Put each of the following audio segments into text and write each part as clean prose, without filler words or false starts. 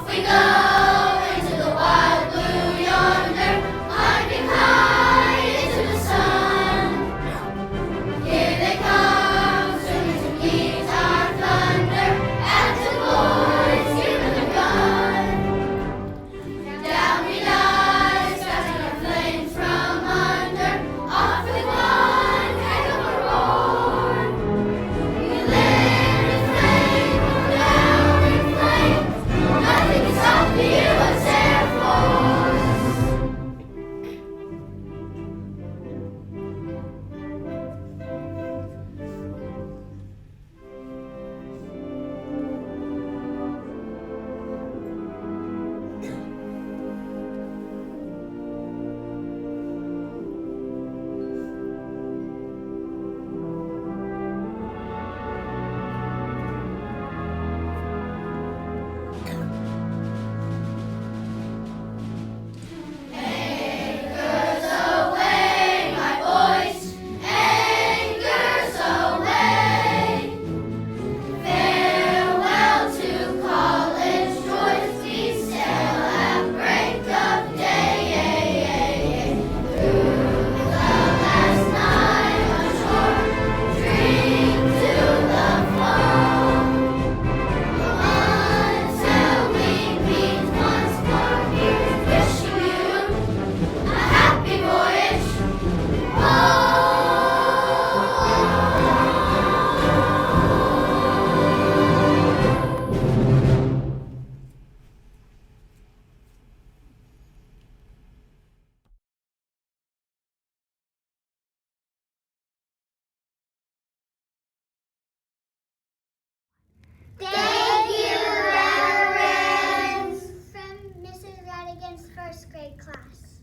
We go into the wild blue yonder, climbing high into the sun. Here they come, swinging to meet our thunder, as the boys give them their gun. Down we dive, scratching our flames from under, off with one heck of a roar. We live in flame, go down in flames, nothing can stop the U.S. Air Force. Anchors away, my boys, anchors away. Farewell to college joys, we sail at break of day. Through the last night on shore, drink to the foam. Until we meet once more, here's wishing you a happy voyage home. Thank you, veterans. From Mrs. Radigan's first grade class.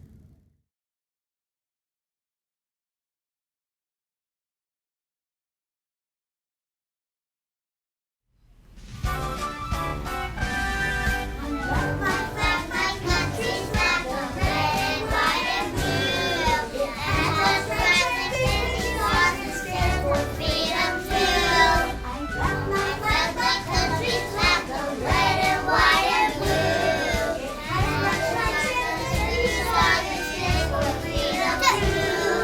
My country's flag, the red, white, and blue. And the president stands for freedom too. My country's flag, the red and white and blue. And the president stands for freedom too.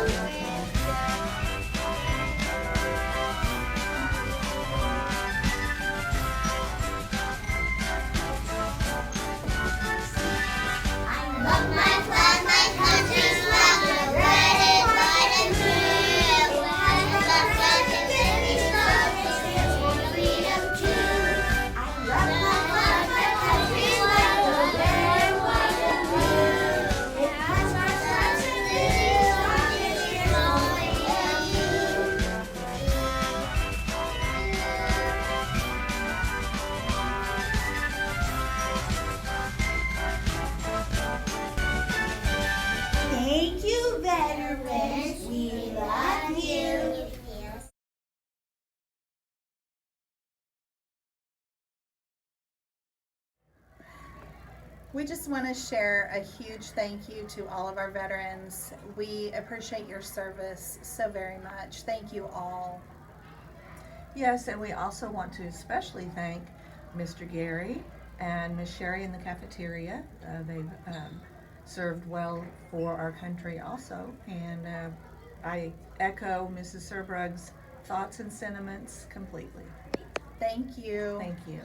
I love my flag, my country's flag, the red and white and blue. And the president stands for freedom too. I love my flag, my country's flag, the red and white and blue. And the president stands for freedom too. Thank you, veterans. We love you. We just want to share a huge thank you to all of our veterans. We appreciate your service so very much. Thank you all. Yes, and we also want to especially thank Mr. Gary and Miss Sherry in the cafeteria. They've served well for our country also, and I echo Mrs. Serbrug's thoughts and sentiments completely. Thank you. Thank you.